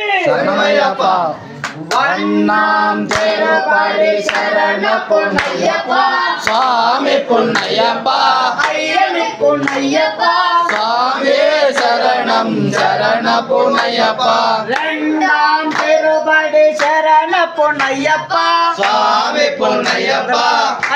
சரணமையப்பா. வண்ணாம் திருப்படி சரண பொன்னையப்பா. சுவாமி பொன்னையப்பா. ஐயனே பொன்னையப்பா. சுவாமி சரணம் சரண பொன்னையப்பா. இரண்டாம் திருப்படி சரண பொன்னையப்பா. சுவாமி பொன்னையப்பா.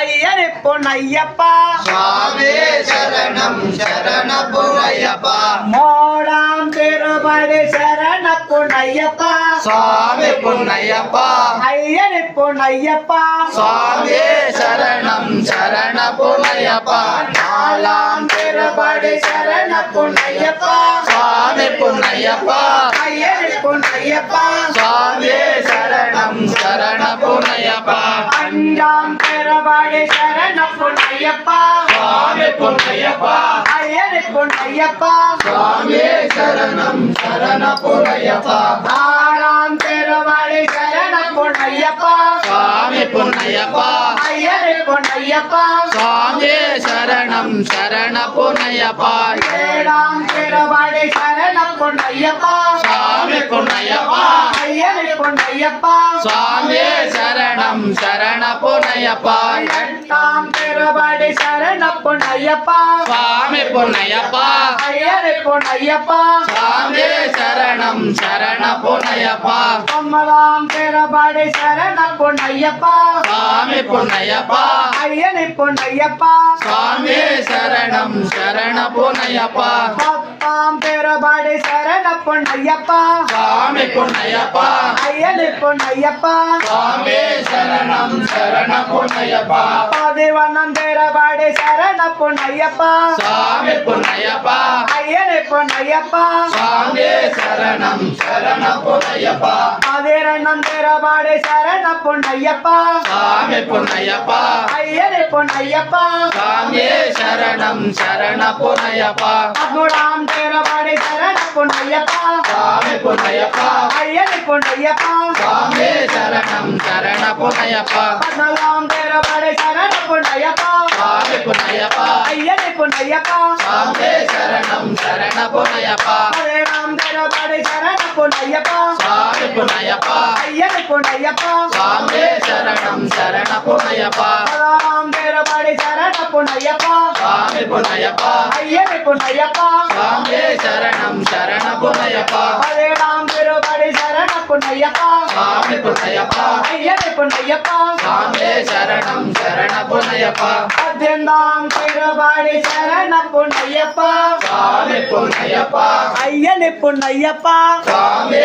ஐயனே பொன்னையப்பா. சுவாமி சரணம் சரண பொன்னையப்பா. மூணாம் திருப்படி சரண பொன்னையப்பா. சுவாமி பொன்னையப்பா. ஐயனே பொன்னையப்பா. சுவாமி சரணம் சரண பொன்னையப்பா. நாலாம் திருப்படி சரண பொன்னையப்பா. சுவாமி பொன்னையப்பா. ஐயனே பொன்னையப்பா. சுவாமி சரணம் சரண பொன்னையப்பா. அஞ்சாம் திருப்படி சரண பொன்னையப்பா. சுவாமி பொன்னையப்பா. ஐயனே பொன்னையப்பா. சுவாமி சரணம் சரண பொன்னையப்பா. ஆறாம் திருப்படி சரண பொன்னையப்பா. சுவாமி பொன்னையப்பா. ஐயனே பொன்னையப்பா. சுவாமி சரணம் சரண பொன்னையப்பா. ஏழாம் திருப்படி சரண பொன்னையப்பா. சுவாமி பொன்னையப்பா. ஐயனே பொன்னையப்பா. சுவாமி சரணம் சரண பொன்னையப்பா. எட்டாம் திருப்படி சரண பொன்னையப்பா. சுவாமி பொன்னையப்பா. ஐயனே பொன்னையப்பா. சுவாமி சரணம் சரண பொன்னையப்பா. ஒன்பதாம் திருப்படி சரண பொன்னையப்பா. சுவாமி பொன்னையப்பா. ஐயனே பொன்னையப்பா. சுவாமி சரணம் சரண பொன்னையப்பா. பத்தாம் திருப்படி சரண பொன்னையப்பா. சுவாமி பொன்னையப்பா. ஐயனே பொன்னையப்பா. சுவாமி சரணம் சரண பொன்னையப்பா. பதினொன்னாம் திருப்படி சரண பொன்னையப்பா. சுவாமி பொன்னையப்பா. ஐயனே பொன்னையப்பா. சுவாமி சரணம் சரண பொன்னையப்பா. பதினொன்னாம் திருப்படி சரண பொன்னையப்பா. சுவாமி பொன்னையப்பா. ஐயனே பொன்னையப்பா. சுவாமி சரணம் சரண பொன்னையப்பா. பதிமூணாம் திருப்படி சரண பொன்னையப்பா. சுவாமி பொன்னையப்பா. ஐயனே பொன்னையப்பா. சுவாமி சரணம் சரண பொன்னையப்பா. பதினாலாம் திருப்படி சரண பொன்னையப்பா. சுவாமி பொன்னையப்பா. ஐயனே பொன்னையப்பா. சுவாமி சரணம் சரண பொன்னையப்பா. பதினேழாம் திருப்படி சரண பொன்னையப்பா. சுவாமி பொன்னையப்பா. ஐயனே பொன்னையப்பா. சுவாமி சரணம் சரண பொன்னையப்பா. பதினாறாம் திருப்படி சரண பொன்னையப்பா. சுவாமி பொன்னையப்பா. ஐயனே பொன்னையப்பா. சுவாமி சரணம் சரண பொன்னையப்பா. பதினேழாம் திருப்படி சரண பொன்னையப்பா. சுவாமி பொன்னையப்பா. ஐயனே பொன்னையப்பா. சுவாமி சரணம் சரண பொன்னையப்பா. பதினைந்தாம் திருப்படி சரண பொன்னையப்பா. சுவாமி பொன்னையப்பா. ஐயனே பொன்னையப்பா. சுவாமி